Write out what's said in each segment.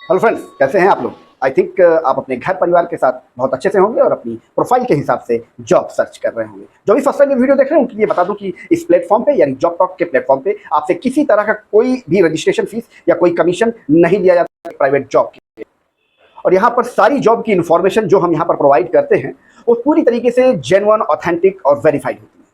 Hello friends, कैसे हैं आप लोग। आई थिंक आप अपने घर परिवार के साथ बहुत अच्छे से होंगे और अपनी प्रोफाइल के हिसाब से जॉब सर्च कर रहे होंगे। जो भी फर्स्ट टाइम ये वीडियो देख रहे हैं उनके लिए बता दूं कि इस प्लेटफॉर्म पे यानी जॉब टॉक के प्लेटफॉर्म पे आपसे किसी तरह का कोई भी रजिस्ट्रेशन फीस या कोई कमीशन नहीं लिया जाता प्राइवेट जॉब के। और यहाँ पर सारी जॉब की इन्फॉर्मेशन जो हम यहाँ पर प्रोवाइड करते हैं वो पूरी तरीके से जेन्युइन, ऑथेंटिक और वेरीफाइड होती है।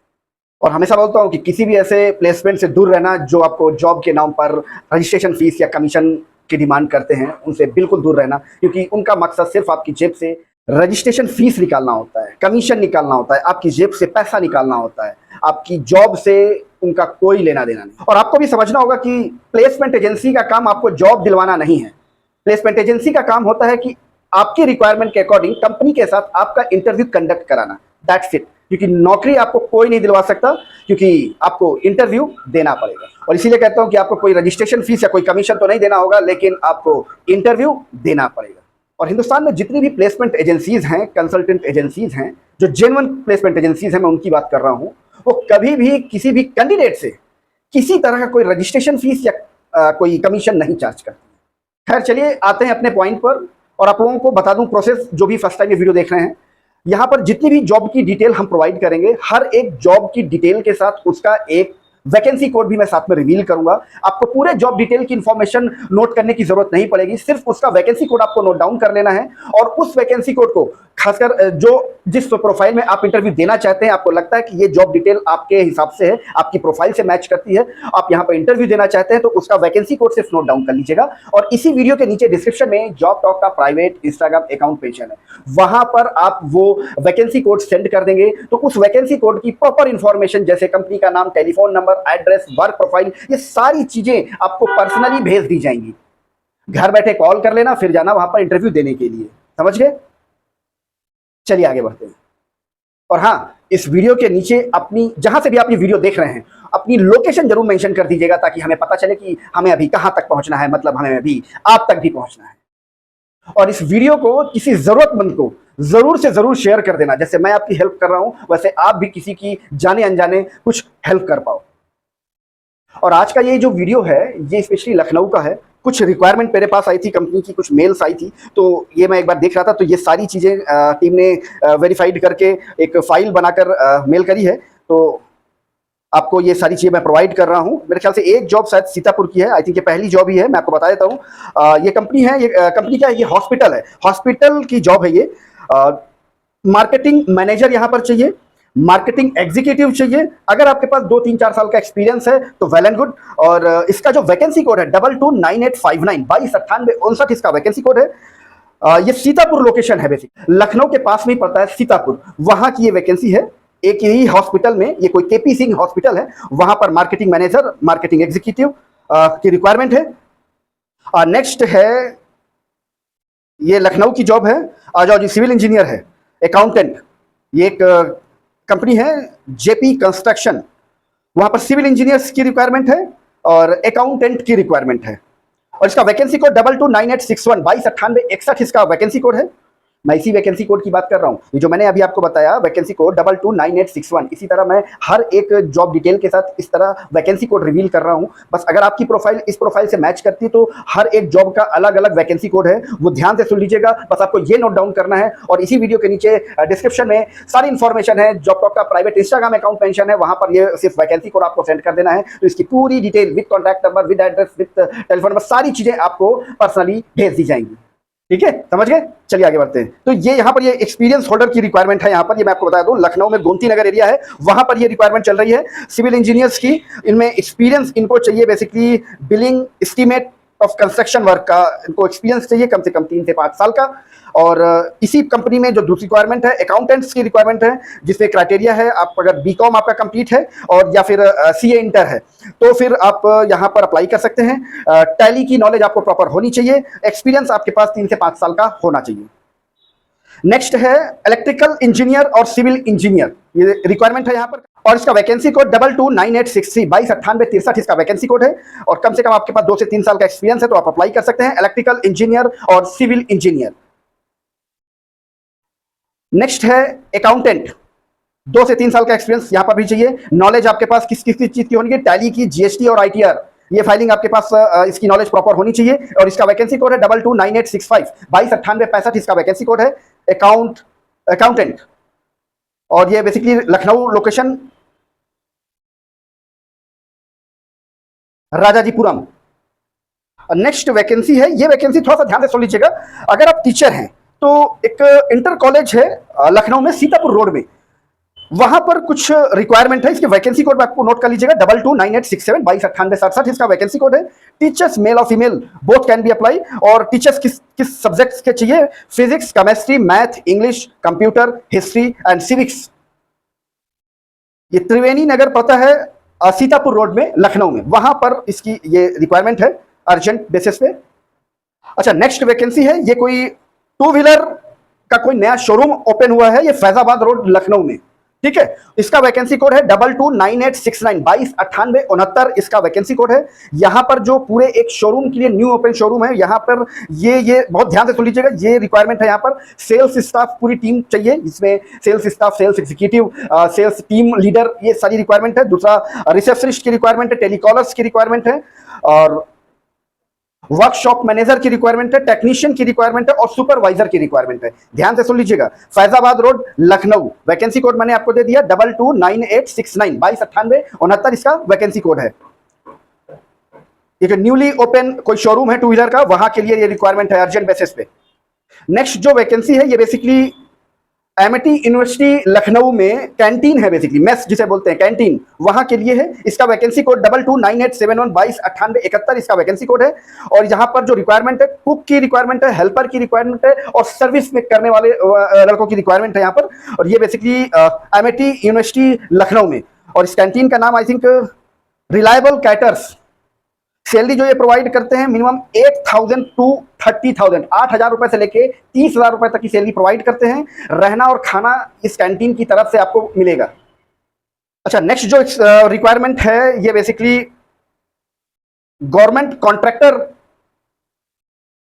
और हमेशा बोलता हूँ कि किसी भी ऐसे प्लेसमेंट से दूर रहना जो आपको जॉब के नाम पर रजिस्ट्रेशन फीस या कमीशन की डिमांड करते हैं, उनसे बिल्कुल दूर रहना, क्योंकि उनका मकसद सिर्फ आपकी जेब से रजिस्ट्रेशन फीस निकालना होता है, कमीशन निकालना होता है, आपकी जेब से पैसा निकालना होता है। आपकी जॉब से उनका कोई लेना देना नहीं। और आपको भी समझना होगा कि प्लेसमेंट एजेंसी का काम आपको जॉब दिलवाना नहीं है। प्लेसमेंट एजेंसी का काम होता है कि आपकी रिक्वायरमेंट के अकॉर्डिंग कंपनी के साथ आपका इंटरव्यू कंडक्ट कराना। That's it. क्योंकि नौकरी आपको कोई नहीं दिलवा सकता, क्योंकि आपको इंटरव्यू देना पड़ेगा। और इसीलिए कहता हूं कि आपको कोई रजिस्ट्रेशन फीस या कोई कमीशन तो नहीं देना होगा, लेकिन आपको इंटरव्यू देना पड़ेगा। और हिंदुस्तान में जितनी भी प्लेसमेंट एजेंसीज हैं, कंसल्टेंट एजेंसीज हैं, जो जेन्युइन प्लेसमेंट एजेंसीज हैं, मैं उनकी बात कर रहा हूं, वो कभी भी किसी भी कैंडिडेट से किसी तरह का कोई रजिस्ट्रेशन फीस या कोई कमीशन नहीं चार्ज करती। खैर, चलिए आते हैं अपने पॉइंट पर और आप लोगों को बता दूं प्रोसेस। जो भी फर्स्ट टाइम ये वीडियो देख रहे हैं, यहाँ पर जितनी भी जॉब की डिटेल हम प्रोवाइड करेंगे, हर एक जॉब की डिटेल के साथ उसका एक वैकेंसी कोड भी मैं साथ में रिवील करूंगा। आपको पूरे जॉब डिटेल की इंफॉर्मेशन नोट करने की जरूरत नहीं पड़ेगी, सिर्फ उसका वैकेंसी कोड आपको नोट डाउन कर लेना है। और उस वैकेंसी कोड को खासकर जिस प्रोफाइल में आप इंटरव्यू देना चाहते हैं, आपको लगता है कि ये जॉब डिटेल आपके हिसाब से है, आपकी प्रोफाइल से मैच करती है, आप यहाँ पर इंटरव्यू देना चाहते हैं, तो उसका वैकेंसी कोड सिर्फ नोट डाउन कर लीजिएगा। और इसी वीडियो के नीचे डिस्क्रिप्शन में जॉब टॉक का प्राइवेट इंस्टाग्राम अकाउंट पेज है, वहां पर आप वो वैकेंसी कोड सेंड कर देंगे, तो उस वैकेंसी कोड की प्रॉपर इंफॉर्मेशन जैसे कंपनी का नाम, telephone number, address, work profile, ये सारी चीजें आपको पर्सनली भेज दी जाएंगी। घर बैठे कॉल कर लेना, फिर जाना वहां पर इंटरव्यू देने के लिए। समझ गए? चलिए आगे बढ़ते हैं। और हाँ, इस वीडियो के नीचे अपनी जहां से भी आप ये वीडियो देख रहे हैं, अपनी लोकेशन जरूर मेंशन कर दीजिएगा, ताकि हमें पता चले कि हमें अभी कहां तक पहुंचना है, मतलब हमें अभी आप तक भी पहुंचना है। और इस वीडियो को किसी जरूरतमंद को जरूर से जरूर शेयर कर देना। जैसे मैं आपकी हेल्प कर रहा हूं, वैसे आप भी किसी की जाने अनजाने कुछ हेल्प कर पाओ। और आज का ये जो वीडियो है, ये स्पेशली लखनऊ का है। कुछ रिक्वायरमेंट मेरे पास आई थी, कंपनी की कुछ मेल्स आई थी, तो ये मैं एक बार देख रहा था, तो ये सारी चीज़ें टीम ने वेरीफाइड करके एक फाइल बनाकर मेल करी है। तो आपको ये सारी चीज़ें मैं प्रोवाइड कर रहा हूँ। मेरे ख्याल से एक जॉब शायद सीतापुर की है, आई थिंक ये पहली जॉब ही है। मैं आपको बता देता हूँ, ये कंपनी है, ये कंपनी क्या है, ये हॉस्पिटल है, हॉस्पिटल की जॉब है ये। मार्केटिंग मैनेजर यहाँ पर चाहिए, मार्केटिंग एग्जीक्यूटिव चाहिए। अगर आपके पास 2-3-4 साल का एक्सपीरियंस है तो वेल एंड गुड। और इसका जो वैकेंसी कोड है 229859 229859 इसका वैकेंसी कोड है। ये सीतापुर लोकेशन है, बेसिक लखनऊ के पास में ही पड़ता है सीतापुर, वहां की ये वैकेंसी है। एक ही हॉस्पिटल में, ये कोई केपी सिंह हॉस्पिटल है, वहां पर मार्केटिंग मैनेजर, मार्केटिंग एग्जीक्यूटिव की रिक्वायरमेंट है। नेक्स्ट है, ये लखनऊ की जॉब है। आ जाओ जी, सिविल इंजीनियर है, अकाउंटेंट। ये एक कंपनी है जेपी कंस्ट्रक्शन, वहां पर सिविल इंजीनियर्स की रिक्वायरमेंट है और अकाउंटेंट की रिक्वायरमेंट है। और इसका वैकेंसी कोड 229861 229861 इसका वैकेंसी कोड है। मैं इसी वैकेंसी कोड की बात कर रहा हूँ, जो मैंने अभी आपको बताया, वैकेंसी कोड 229861। इसी तरह मैं हर एक जॉब डिटेल के साथ इस तरह वैकेंसी कोड रिवील कर रहा हूँ। बस अगर आपकी प्रोफाइल इस प्रोफाइल से मैच करती है, तो हर एक जॉब का अलग अलग वैकेंसी कोड है, वो ध्यान से सुन लीजिएगा। बस आपको ये नोट डाउन करना है। और इसी वीडियो के नीचे डिस्क्रिप्शन में सारी इंफॉर्मेशन है, जॉब टॉक का प्राइवेट इंस्टाग्राम अकाउंट मेंशन है, वहां पर ये सिर्फ वैकेंसी कोड आपको सेंड कर देना है। तो इसकी पूरी detail with contact number, with address, with telephone number, सारी चीजें आपको पर्सनली भेज दी जाएंगी। ठीक है, समझ गए? चलिए आगे बढ़ते हैं। तो ये यहाँ पर ये एक्सपीरियंस होल्डर की रिक्वायरमेंट है। यहाँ पर ये मैं आपको बता दूं, लखनऊ में गोमती नगर एरिया है, वहां पर ये रिक्वायरमेंट चल रही है सिविल इंजीनियर्स की। इनमें एक्सपीरियंस इनको चाहिए, basically billing estimate of construction work का इनको एक्सपीरियंस चाहिए, कम से कम 3 से 5 साल का। और इसी कंपनी में जो दूसरी रिक्वायरमेंट है, अकाउंटेंट्स की रिक्वायरमेंट है, जिसमें क्राइटेरिया है, आप अगर बीकॉम आपका कंप्लीट है और या फिर सीए इंटर है, तो फिर आप यहाँ पर अप्लाई कर सकते हैं। टैली की नॉलेज आपको प्रॉपर होनी चाहिए, एक्सपीरियंस आपके पास 3 से 5 साल का होना चाहिए। नेक्स्ट है इलेक्ट्रिकल इंजीनियर और सिविल इंजीनियर, ये रिक्वायरमेंट है यहाँ पर। और इसका वैकेंसी कोड 229863 229863 इसका वैकेंसी कोड है। और कम से कम आपके पास 2 से 3 साल का एक्सपीरियंस है, तो आप अप्लाई कर सकते हैं, इलेक्ट्रिकल इंजीनियर और सिविल इंजीनियर। नेक्स्ट है अकाउंटेंट, 2 से 3 साल का एक्सपीरियंस यहां पर भी चाहिए। नॉलेज आपके पास किस किस चीज की होनी है, टैली की, जीएसटी और आईटीआर, ये फाइलिंग आपके पास इसकी नॉलेज प्रॉपर होनी चाहिए। और इसका वैकेंसी कोड है 229865 229865 इसका वैकेंसी कोड है अकाउंटेंट। और ये basically Lucknow location Rajajipuram. Next vacancy है, ये वैकेंसी थोड़ा सा ध्यान से सुन लीजिएगा। अगर आप टीचर हैं तो एक इंटर कॉलेज है लखनऊ में सीतापुर रोड में, वहां पर कुछ रिक्वायरमेंट है। इसके वैकेंसी कोड आपको नोट कर लीजिएगा 229867 229867 इसका वैकेंसी कोड है। टीचर्स मेल और female both can be apply. और टीचर्स किस सब्जेक्ट्स के चाहिए? Physics, chemistry, math, English, computer, history and civics. ये त्रिवेणी नगर पता है सीतापुर रोड में लखनऊ में, वहां पर इसकी ये रिक्वायरमेंट है अर्जेंट बेसिस पे। अच्छा, नेक्स्ट वैकेंसी है, ये कोई टू व्हीलर का कोई नया शोरूम ओपन हुआ है, ये फैजाबाद रोड लखनऊ में, ठीक है। इसका वैकेंसी कोड है 229869 229869 इसका वैकेंसी कोड है। यहां पर जो पूरे एक शोरूम के लिए न्यू ओपन शोरूम है, यहां पर ये बहुत ध्यान से सुन लीजिएगा, ये रिक्वायरमेंट है। यहां पर सेल्स स्टाफ पूरी टीम चाहिए, जिसमें sales staff, sales executive, sales team leader, ये सारी रिक्वायरमेंट है। दूसरा रिसेप्शनिस्ट की रिक्वायरमेंट है, टेलीकॉलर्स की रिक्वायरमेंट है, और वर्कशॉप मैनेजर की रिक्वायरमेंट है, टेक्नीशियन की रिक्वायरमेंट है, और सुपरवाइजर की रिक्वायरमेंट है। ध्यान से सुन लीजिएगा, Faizabad road Lucknow. Vacancy code मैंने आपको दे दिया 229869 229869 इसका वैकेंसी कोड है। एक न्यूली ओपन कोई शोरूम है टू व्हीलर का, वहां के लिए ये रिक्वायरमेंट है अर्जेंट बेसिस पे। नेक्स्ट जो वैकेंसी है, ये बेसिकली एमिटी यूनिवर्सिटी लखनऊ में कैंटीन है, बेसिकली मेस जिसे बोलते हैं, कैंटीन, वहां के लिए है। इसका वैकेंसी कोड 229871 229871 इसका वैकेंसी कोड है। और यहां पर जो रिक्वायरमेंट है, कुक की रिक्वायरमेंट है, हेल्पर की रिक्वायरमेंट है, और सर्विस में करने वाले लड़कों की रिक्वायरमेंट है यहां पर। और ये बेसिकली एमिटी यूनिवर्सिटी लखनऊ में। और इस कैंटीन का नाम I think reliable caterers. Salary जो ये प्रोवाइड करते हैं मिनिमम 8,000 टू 30,000, 8,000 रुपए से लेके 30,000 रुपए तक की सैलरी प्रोवाइड करते हैं। रहना और खाना इस कैंटीन की तरफ से आपको मिलेगा। अच्छा, नेक्स्ट जो रिक्वायरमेंट है, ये बेसिकली गवर्नमेंट कॉन्ट्रैक्टर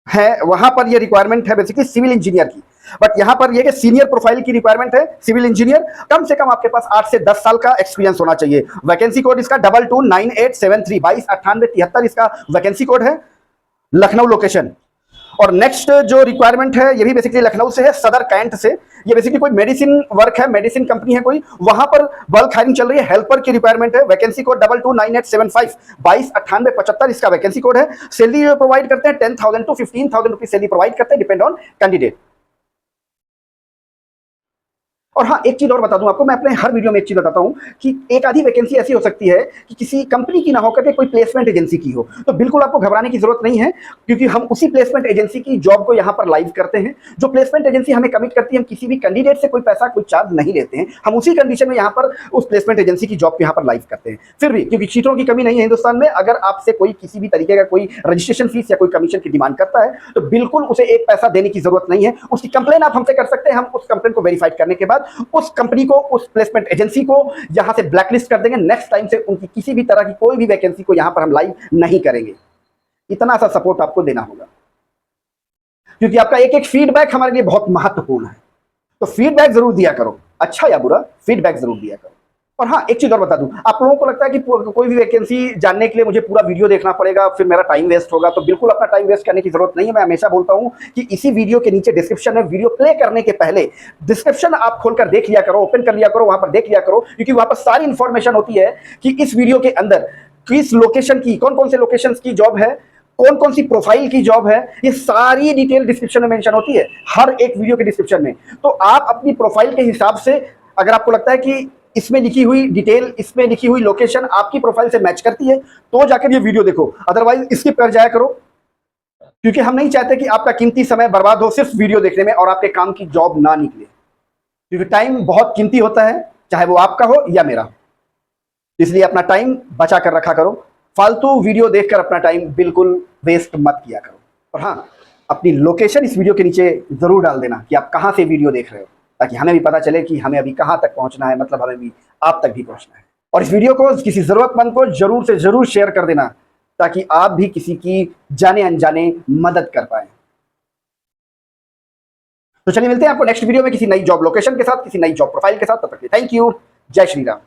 है, वहां पर ये रिक्वायरमेंट है बेसिकली सिविल इंजीनियर की। बट यहां पर ये कि सीनियर प्रोफाइल की रिक्वायरमेंट है, सिविल इंजीनियर, कम से कम आपके पास 8 से 10 साल का एक्सपीरियंस होना चाहिए। वैकेंसी कोड इसका 229873 229873 इसका वैकेंसी कोड है, लखनऊ लोकेशन। और नेक्स्ट जो रिक्वायरमेंट है, ये भी बेसिकली लखनऊ से है, सदर कैंट से। ये बेसिकली कोई मेडिसिन वर्क है, मेडिसिन कंपनी है कोई, वहां पर बल्क हायरिंग चल रही है, हेल्पर की रिक्वायरमेंट है। वैकेंसी कोड 229875 229875 इसका वैकेंसी कोड है। सैलरी प्रोवाइड करते हैं 10,000 टू 15,000 रुपीज सैलरी प्रोवाइड करते हैं, डिपेंड ऑन कैंडिडेट। और हाँ, एक चीज और बता दूं आपको, मैं अपने हर वीडियो में एक चीज बताता हूं कि एक आधी वैकेंसी ऐसी हो सकती है कि किसी कंपनी की ना होकर के कोई प्लेसमेंट एजेंसी की हो, तो बिल्कुल आपको घबराने की जरूरत नहीं है, क्योंकि हम उसी प्लेसमेंट एजेंसी की जॉब को यहां पर लाइव करते हैं। जो प्लेसमेंट एजेंसी हमें कमिट करती है, हम किसी भी कैंडिडेट से कोई पैसा, कोई चार्ज नहीं लेते हैं, हम उसी कंडीशन में यहां पर उस प्लेसमेंट एजेंसी की जॉब को यहां पर लाइव करते हैं। फिर भी क्योंकि चीटरों की कमी नहीं है हिंदुस्तान में, अगर आपसे कोई किसी भी तरीके का कोई रजिस्ट्रेशन फीस या कोई कमीशन की डिमांड करता है, तो बिल्कुल उसे एक पैसा देने की जरूरत नहीं है। उसकी कंप्लेन आप हमसे कर सकते हैं, हम उस कंप्लेन को वेरीफाइड करने के बाद उस कंपनी को, उस प्लेसमेंट एजेंसी को यहां से ब्लैकलिस्ट कर देंगे। नेक्स्ट टाइम से उनकी किसी भी तरह की कोई भी वैकेंसी को यहां पर हम लाइव नहीं करेंगे। इतना सा सपोर्ट आपको देना होगा, क्योंकि आपका एक एक फीडबैक हमारे लिए बहुत महत्वपूर्ण है। तो फीडबैक जरूर दिया करो, अच्छा या बुरा फीडबैक जरूर दिया करो। और हाँ, एक चीज और बता दूं, आप लोगों को लगता है कि कोई भी वैकेंसी जानने के लिए मुझे पूरा वीडियो देखना पड़ेगा, फिर मेरा टाइम वेस्ट होगा, तो बिल्कुल अपना टाइम वेस्ट करने की जरूरत नहीं है। मैं हमेशा बोलता हूं कि इसी वीडियो के नीचे डिस्क्रिप्शन में, वीडियो प्ले करने के पहले डिस्क्रिप्शन आप खोलकर देख लिया करो, ओपन कर लिया करो, वहां पर देख लिया करो, क्योंकि वहां पर सारी इंफॉर्मेशन होती है कि इस वीडियो के अंदर किस लोकेशन की, कौन कौन से लोकेशन की जॉब है, कौन कौन सी प्रोफाइल की जॉब है, ये सारी डिटेल डिस्क्रिप्शन में मेंशन होती है, हर एक वीडियो के डिस्क्रिप्शन में। तो आप अपनी प्रोफाइल के हिसाब से, अगर आपको लगता है कि इसमें लिखी हुई डिटेल, इसमें लिखी हुई लोकेशन आपकी प्रोफाइल से मैच करती है, तो जाकर ये वीडियो देखो, अदरवाइज स्किप कर जाया करो, क्योंकि हम नहीं चाहते कि आपका कीमती समय बर्बाद हो सिर्फ वीडियो देखने में और आपके काम की जॉब ना निकले, क्योंकि टाइम बहुत कीमती होता है, चाहे वो आपका हो या मेरा। इसलिए अपना टाइम बचा कर रखा करो, फालतू वीडियो देखकर अपना टाइम बिल्कुल वेस्ट मत किया करो। और हाँ, अपनी लोकेशन इस वीडियो के नीचे जरूर डाल देना कि आप कहां से वीडियो देख रहे हो, ताकि हमें भी पता चले कि हमें अभी कहां तक पहुंचना है, मतलब हमें भी आप तक भी पहुंचना है। और इस वीडियो को किसी जरूरतमंद को जरूर से जरूर शेयर कर देना, ताकि आप भी किसी की जाने अनजाने मदद कर पाए। तो चलिए मिलते हैं आपको नेक्स्ट वीडियो में किसी नई जॉब लोकेशन के साथ, किसी नई जॉब प्रोफाइल के साथ। तब तक थैंक यू, जय श्री राम।